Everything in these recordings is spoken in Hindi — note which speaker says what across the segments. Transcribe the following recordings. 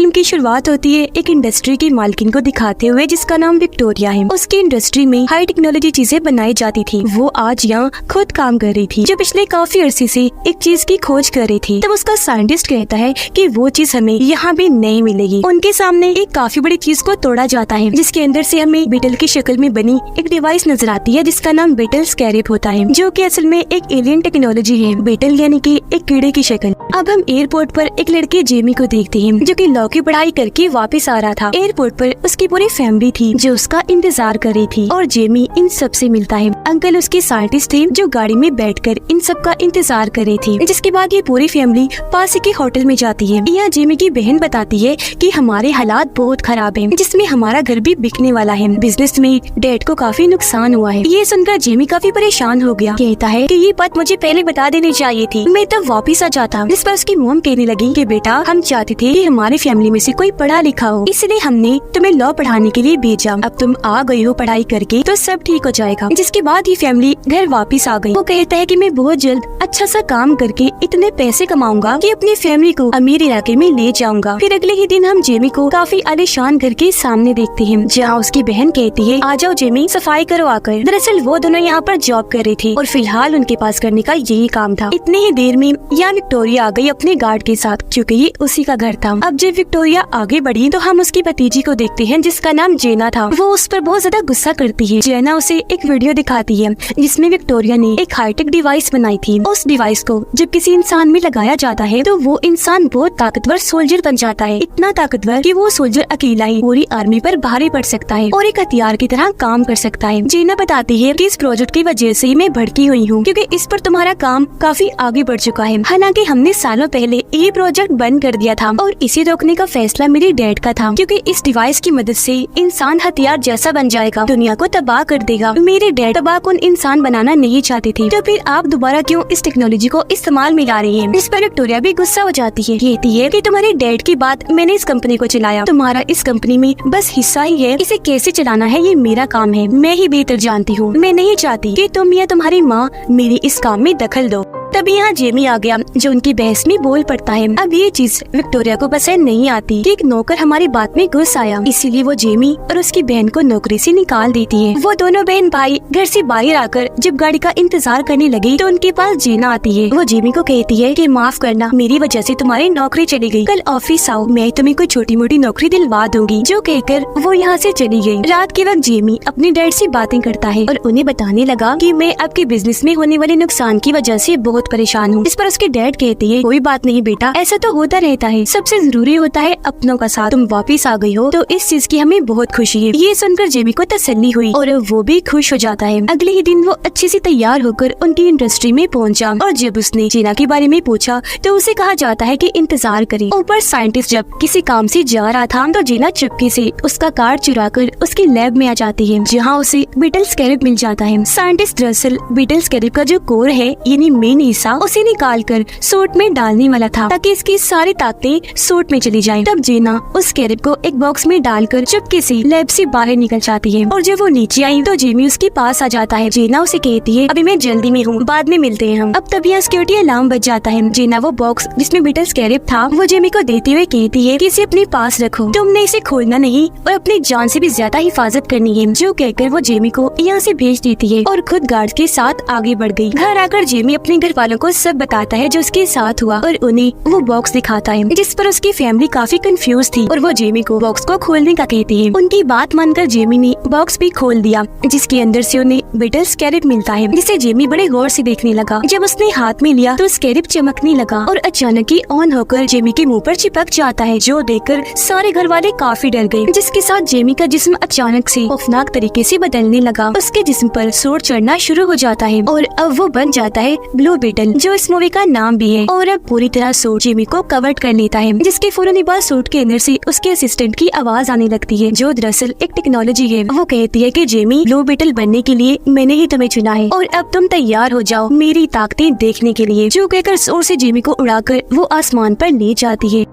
Speaker 1: फिल्म की शुरुआत होती है एक इंडस्ट्री की मालकिन को दिखाते हुए जिसका नाम विक्टोरिया है। उसकी इंडस्ट्री में हाई टेक्नोलॉजी चीजें बनाई जाती थी। वो आज यहाँ खुद काम कर रही थी जो पिछले काफी अरसे से एक चीज की खोज कर रही थी। तब उसका साइंटिस्ट कहता है कि वो चीज हमें यहाँ भी नहीं मिलेगी। उनके सामने एक काफी बड़ी चीज को तोड़ा जाता है जिसके अंदर से हमें बीटल की शक्ल में बनी एक डिवाइस नजर आती है जिसका नाम बीटल स्कैरेब होता है, जो कि असल में एक एलियन टेक्नोलॉजी है। बीटल यानी कि एक कीड़े की शक्ल। अब हम एयरपोर्ट पर एक लड़के जेमी को देखते हैं जो कि लॉ की पढ़ाई करके वापस आ रहा था। एयरपोर्ट पर उसकी पूरी फैमिली थी जो उसका इंतजार कर रही थी और जेमी इन सब से मिलता है। अंकल उसके साइंटिस्ट थे जो गाड़ी में बैठकर इन सब का इंतजार कर रही थी। जिसके बाद ये पूरी फैमिली पास के होटल में जाती है। यहाँ जेमी की बहन बताती है कि हमारे हालात बहुत खराब हैं, जिसमें हमारा घर भी बिकने वाला है। बिजनेस में डैड को काफी नुकसान हुआ है। ये सुनकर जेमी काफी परेशान हो गया। कहता है कि ये बात मुझे पहले बता देनी चाहिए थी, मैं तब वापिस आ जाता। जिस पर उसकी मॉम कहने लगी कि बेटा हम चाहते थे कि हमारी फैमिली में से कोई पढ़ा लिखा हो, इसलिए हमने तुम्हें लॉ पढ़ाने के लिए भेजा। अब तुम आ गई हो पढ़ाई करके तो सब ठीक हो जाएगा। जिसके बाद ये फैमिली घर वापस आ गई। वो कहता है कि मैं बहुत जल्द अच्छा सा काम करके इतने पैसे कमाऊंगा कि अपनी फैमिली को अमीर इलाके में ले जाऊंगा। फिर अगले ही दिन हम जेमी को काफी आलीशान घर के सामने देखते हैं जहाँ उसकी बहन कहती है आ जाओ जेमी सफाई करो आकर। दरअसल वो दोनों यहाँ पर जॉब कर रही थी और फिलहाल उनके पास करने का यही काम था। इतनी ही देर में यहाँ विक्टोरिया आ गई अपने गार्ड के साथ, क्योंकि ये उसी का घर था। अब जब विक्टोरिया आगे बढ़ी तो हम उसकी भतीजी को देखते हैं जिसका नाम जेना था। वो उस पर बहुत ज्यादा गुस्सा करती है। जेना उसे एक वीडियो दिखाती है जिसमें विक्टोरिया ने एक हाईटेक डिवाइस बनाई थी। उस डिवाइस को जब किसी इंसान में लगाया जाता है तो वो इंसान बहुत ताकतवर सोल्जर बन जाता है। इतना ताकतवर कि वो सोल्जर अकेला ही पूरी आर्मी पर भारी पड़ सकता है और एक हथियार की तरह काम कर सकता है। जेना बताती है कि इस प्रोजेक्ट की वजह से मैं भड़की हुई हूँ क्योंकि इस पर तुम्हारा काम काफी आगे बढ़ चुका है। हालांकि हमने सालों पहले ये प्रोजेक्ट बंद कर दिया था और इसे रोकने का फैसला मेरे डैड का था, क्योंकि इस डिवाइस की मदद से इंसान हथियार जैसा बन जाएगा, दुनिया को तबाह कर देगा। मेरे डैड तबाहकुन इंसान बनाना नहीं चाहते थे, तो फिर आप दोबारा क्यों इस टेक्नोलॉजी को इस्तेमाल में ला रही है। इस पर विक्टोरिया भी गुस्सा हो जाती है। कहती है कि तुम्हारे डैड की बात मैंने इस कंपनी को चलाया, तुम्हारा इस कंपनी में बस हिस्सा ही है, इसे कैसे चलाना है ये मेरा काम है, मैं ही बेहतर जानती हूँ। मैं नहीं चाहती कि तुम या तुम्हारी माँ मेरे इस काम में दखल दो। तभी यहाँ जेमी आ गया जो उनकी बहस में बोल पड़ता है। अब ये चीज विक्टोरिया को पसंद नहीं आती कि एक नौकर हमारी बात में घुस आया, इसीलिए वो जेमी और उसकी बहन को नौकरी से निकाल देती है। वो दोनों बहन भाई घर से बाहर आकर जब गाड़ी का इंतजार करने लगे तो उनके पास जेना आती है। वो जेमी को कहती है कि माफ करना, मेरी वजह से तुम्हारी नौकरी चली गई, कल ऑफिस आओ, मैं तुम्हें कोई छोटी मोटी नौकरी दिलवा दूंगी। जो कहकर वो यहाँ से चली गई। रात के वक्त जेमी अपने डैड से बातें करता है और उन्हें बताने लगा कि मैं आपके बिजनेस में होने वाले नुकसान की वजह से बहुत परेशान हूँ। इस पर उसके डैड कहते हैं कोई बात नहीं बेटा, ऐसा तो होता रहता है, सबसे जरूरी होता है अपनों का साथ। तुम वापस आ गई हो तो इस चीज की हमें बहुत खुशी है। ये सुनकर जेमी को तसल्ली हुई और वो भी खुश हो जाता है। अगले ही दिन वो अच्छे से तैयार होकर उनकी इंडस्ट्री में पहुंचा और जब उसने जेना के बारे में पूछा तो उसे कहा जाता है कि इंतजार करे। ऊपर साइंटिस्ट जब किसी काम से जा रहा था तो जेना चुपके से उसका कार्ड चुरा कर उसकी लैब में आ जाती है जहाँ उसे बीटल स्कैरेब मिल जाता है। साइंटिस्ट दरअसल बीटल स्कैरेब का जो कोर है यानी मेन हिस्सा उसे निकाल कर सूट में डालने वाला था ताकि इसकी सारी ताकतें सूट में चली जाएं। तब जेना उस स्कैरेब को एक बॉक्स में डालकर चुपके से लैब से बाहर निकल जाती है और जब वो नीचे आई तो जेमी उसके पास आ जाता है। जेना उसे कहती है अभी मैं जल्दी में हूँ, बाद में मिलते हैं हम। अब तब यहाँ सिक्योरिटी अलार्म बज जाता है। जेना वो बॉक्स जिसमें बीटल स्कैरेब था वो जेमी को देते हुए कहती है कि इसे अपने पास रखो, तुमने इसे खोलना नहीं और अपनी जान से भी ज्यादा हिफाजत करनी है। जो कहकर वो जेमी को यहाँ से भेज देती है और खुद गार्ड के साथ आगे बढ़ गई। घर आकर जेमी अपने घर वालों को सब बताता है जो उसके साथ हुआ और उन्हें वो बॉक्स दिखाता है जिस पर उसकी फैमिली काफी कंफ्यूज थी और वो जेमी को बॉक्स को खोलने का कहती है। उनकी बात मानकर जेमी ने बॉक्स भी खोल दिया जिसके अंदर से उन्हें बीटल स्कैरेब मिलता है जिसे जेमी बड़े गौर से देखने लगा। जब उसने हाथ में लिया तो स्कैरेब चमकने लगा और अचानक ही ऑन होकर जेमी के मुंह पर चिपक जाता है, जो देखकर सारे घर वाले काफी डर गए। जिसके साथ जेमी का जिस्म अचानक से खौफनाक तरीके से बदलने लगा। उसके जिस्म पर सूर चढ़ना शुरू हो जाता है और अब वो बन जाता है ब्लू बीटल, जो इस मूवी का नाम भी है। और अब पूरी तरह सूट जेमी को कवर कर लेता है जिसके फौरन बाद सूट के अंदर से उसके असिस्टेंट की आवाज आने लगती है जो दरअसल एक टेक्नोलॉजी है। वो कहती है कि जेमी ब्लू बीटल बनने के लिए मैंने ही तुम्हें चुना है और अब तुम तैयार हो जाओ मेरी ताकतें देखने के लिए। जो कहकर जोर से जेमी को उड़ाकर वो आसमान पर ले जाती है।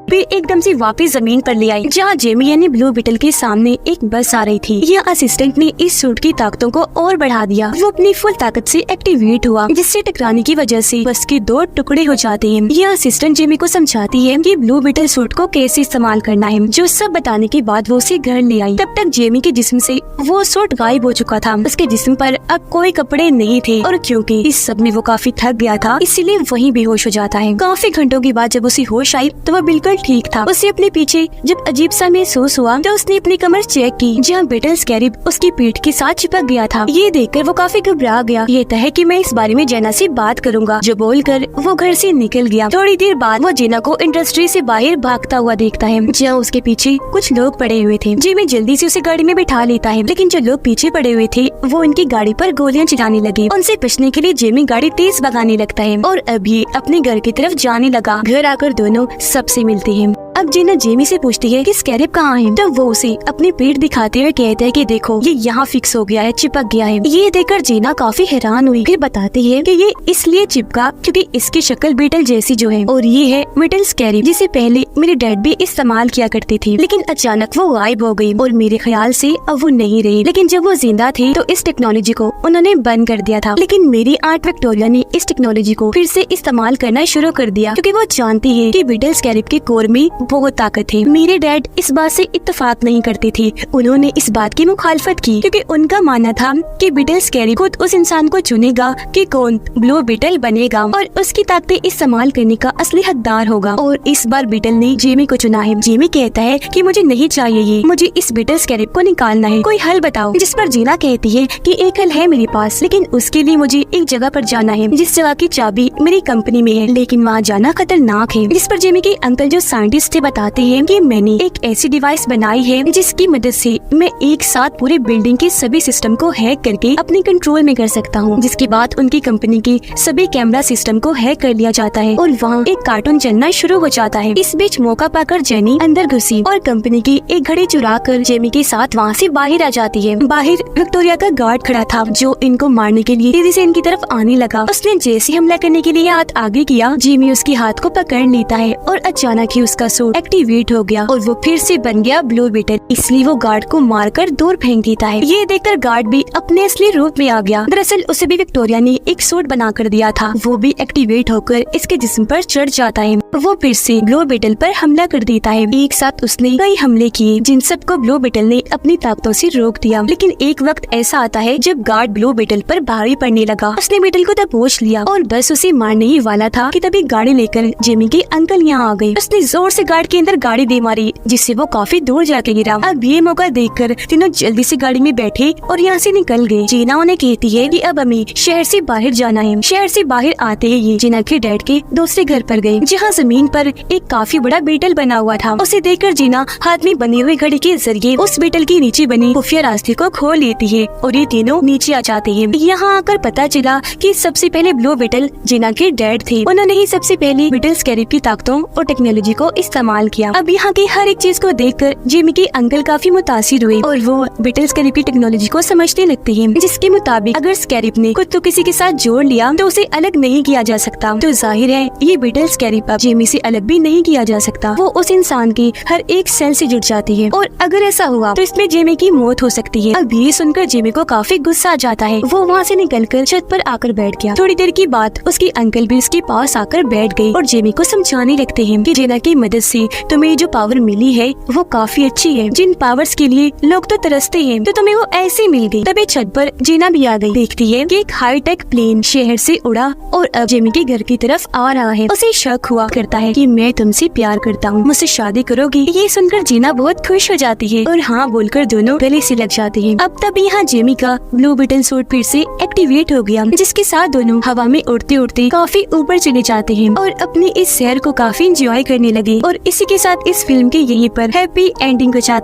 Speaker 1: फिर एकदम से वापस जमीन पर ले आई जहाँ जेमी यानी ब्लू बीटल के सामने एक बस आ रही थी। यह असिस्टेंट ने इस सूट की ताकतों को और बढ़ा दिया। वो अपनी फुल ताकत से एक्टिवेट हुआ, जिससे टकराने की वजह से बस के 2 टुकड़े हो जाते हैं। यह असिस्टेंट जेमी को समझाती है कि ब्लू बीटल सूट को कैसे इस्तेमाल करना है। जो सब बताने के बाद वो उसे घर ले आई। तब तक जेमी के जिस्म से वो सूट गायब हो चुका था। उसके जिस्म पर अब कोई कपड़े नहीं थे और क्योंकि इस सब में वो काफी थक गया था, इसीलिए वहीं बेहोश हो जाता है। काफी घंटों के बाद जब उसे होश आई तो वह बिल्कुल ठीक था। उसे अपने पीछे जब अजीब सा महसूस हुआ तो उसने अपनी कमर चेक की, जहाँ बीटल स्कैरिब उसकी पीठ के साथ चिपक गया था। ये देखकर वो काफी घबरा गया। ये तय है कि मैं इस बारे में जेना से बात करूंगा, जो बोलकर वो घर से निकल गया। थोड़ी देर बाद वो जेना को इंडस्ट्री से बाहर भागता हुआ देखता है, जहाँ उसके पीछे कुछ लोग पड़े हुए थे। जेमी जल्दी से उसे गाड़ी में बिठा लेता है, लेकिन जो लोग पीछे पड़े हुए थे वो उनकी गाड़ी पर गोलियां चलाने लगे। उनसे बचने के लिए जेमी गाड़ी तेज भगाने लगता है और अब ये अपने घर की तरफ जाने लगा। घर आकर दोनों सबसे मिलते हैं। अब जेना जेमी से पूछती है कि स्कैरिब कहाँ है, तो वो उसे अपनी पीठ दिखाते हुए कहते हैं कि देखो ये यहाँ फिक्स हो गया है, चिपक गया है। ये देखकर जेना काफी हैरान हुई। फिर बताती है कि ये इसलिए चिपका क्योंकि इसकी शक्ल बीटल जैसी जो है, और ये है बीटल स्कैरिब, जिसे पहले मेरे डैड भी इस्तेमाल किया करती थी, लेकिन अचानक वो गायब हो गई और मेरे ख्याल से अब वो नहीं रही। लेकिन जब वो जिंदा थे तो इस टेक्नोलॉजी को उन्होंने बंद कर दिया था, लेकिन मेरी आंट विक्टोरिया ने इस टेक्नोलॉजी को फिर से इस्तेमाल करना शुरू कर दिया, क्योंकि वो जानती है कि बीटल स्कैरिब के कोर में बहुत ताकत है। मेरे डैड इस बात से इत्तेफाक नहीं करते थे। उन्होंने इस बात की मुखालफत की क्योंकि उनका मानना था कि बीटल स्कैरिब खुद उस इंसान को चुनेगा कि कौन ब्लू बीटल बनेगा और उसकी ताकतें इस्तेमाल करने का असली हकदार होगा। और इस बार बीटल ने जेमी को चुना है। जेमी कहता है कि मुझे नहीं चाहिए ये, मुझे इस बीटल स्कैरिब को निकालना है, कोई हल बताओ। जिस पर जीना कहती है कि एक हल है मेरे पास, लेकिन उसके लिए मुझे एक जगह पर जाना है जिस जगह की चाबी मेरी कंपनी में है, लेकिन वहाँ जाना खतरनाक है। जिस पर जेमी के अंकल जो साइंटिस्ट थे बताते हैं कि मैंने एक ऐसी डिवाइस बनाई है जिसकी मदद से मैं एक साथ पूरे बिल्डिंग के सभी सिस्टम को हैक करके अपने कंट्रोल में कर सकता हूँ, जिसके बाद उनकी कंपनी के सभी कैमरा सिस्टम को हैक कर लिया जाता है और वहाँ एक कार्टून चलना शुरू हो जाता है। इस बीच मौका पाकर जेनी अंदर घुसी और कंपनी की एक घड़ी चुरा कर जेमी के साथ वहाँ से बाहर आ जाती है। बाहर विक्टोरिया का गार्ड खड़ा था जो इनको मारने के लिए तेजी से इनकी तरफ आने लगा। उसने जैसे हमला करने के लिए हाथ आगे किया, जेमी उसके हाथ को पकड़ लेता है और अचानक ही उसका सूट एक्टिवेट हो गया और वो फिर से बन गया ब्लू बीटल। इसलिए वो गार्ड को मारकर दूर फेंक देता है। ये देखकर गार्ड भी अपने असली रूप में आ गया। दरअसल उसे भी विक्टोरिया ने एक सूट बना कर दिया था। वो भी एक्टिवेट होकर इसके जिस्म पर चढ़ जाता है। वो फिर से ब्लू बीटल पर हमला कर देता है। एक साथ उसने कई हमले किए जिन सबको ब्लू बीटल ने अपनी ताकतों से रोक दिया। लेकिन एक वक्त ऐसा आता है जब गार्ड ब्लू बीटल पर भारी पड़ने लगा। उसने बीटल को दबोच लिया और बस उसे मारने ही वाला था कि तभी गाड़ी लेकर जेमी के अंकल यहाँ आ गए। उसने जोर से गार्ड के अंदर गाड़ी दे मारी, जिससे वो काफी दूर जाके गिरा। अब ये मौका देखकर तीनों जल्दी से गाड़ी में बैठे और यहाँ से निकल गए। जीना उन्हें कहती है कि अब हमें शहर से बाहर जाना है। शहर से बाहर आते ही ये जीना के डैड के दूसरे घर पर गए, जहाँ जमीन पर एक काफी बड़ा बीटल बना हुआ था। उसे देखकर जीना हाथ में बनी हुई घड़ी के जरिए उस बीटल के नीचे बनी खुफिया रास्ते को खोल लेती है और ये तीनों नीचे आ जाते हैं। यहाँ आकर पता चला कि सबसे पहले ब्लू बीटल जीना के डैड थे। उन्होंने ही सबसे पहले बीटल स्कैरिब की ताकतों और टेक्नोलॉजी को इस्तेमाल किया। अब यहाँ की हर एक चीज को देखकर जेमी के अंकल काफी मुतासिर हुए और वो बीटल स्कैरिब की टेक्नोलॉजी को समझने लगते हैं, जिसके मुताबिक अगर स्कैरिब ने खुद को किसी के साथ जोड़ लिया तो उसे अलग नहीं किया जा सकता। तो जाहिर है ये बीटल स्कैरिब अब जेमी से अलग भी नहीं किया जा सकता। वो उस इंसान की हर एक सेल से जुड़ जाती है और अगर ऐसा हुआ तो इसमें जेमी की मौत हो सकती है। अब ये सुनकर जेमी को काफी गुस्सा आ जाता है। वो वहाँ से निकलकर छत पर आकर बैठ गया। थोड़ी देर की बात उसके अंकल भी उसके पास आकर बैठ गए और जेमी को समझाने लगते हैं कि जेना की मदद से तुम्हें जो पावर मिली है वो काफी अच्छी है। जिन पावर्स के लिए लोग तो तरसते हैं तो तुम्हें वो ऐसे मिल गई। तभी छत पर जीना भी आ गई। देखती है कि एक हाईटेक प्लेन शहर से उड़ा और अब जेमी के घर की तरफ आ रहा है। उसे शक हुआ करता है कि मैं तुमसे प्यार करता हूँ, मुझसे शादी करोगी। ये सुनकर जीना बहुत खुश हो जाती है और हाँ बोलकर दोनों गले से लग जाते हैं। अब तब यहाँ जेमी का ब्लू बीटल सूट फिर से एक्टिवेट हो गया, जिसके साथ दोनों हवा में उड़ते उड़ते काफी ऊपर चले जाते हैं और अपनी इस सैर को काफी एंजॉय करने लगे। और इसी के साथ इस फिल्म के यहीं पर हैप्पी एंडिंग हो जाती है।